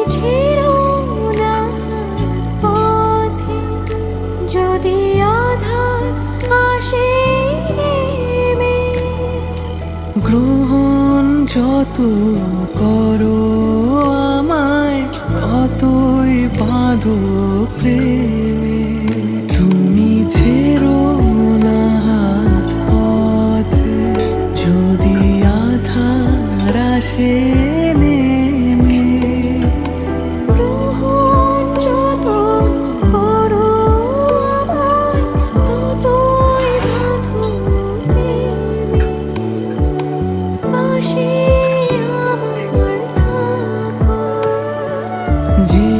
ছেড়ো না পথে, যদি আধার আসে নেমে। গ্রহণ যত করো আমায়, ততই বাঁধো প্রেমে। তুমি ছেড়ো না হাত পথে, যদি আধার আসে নেমে। গ্রহণ যত করো আমায়, ততই বাঁধো প্রেমে। পাশে আমার থাকো। যে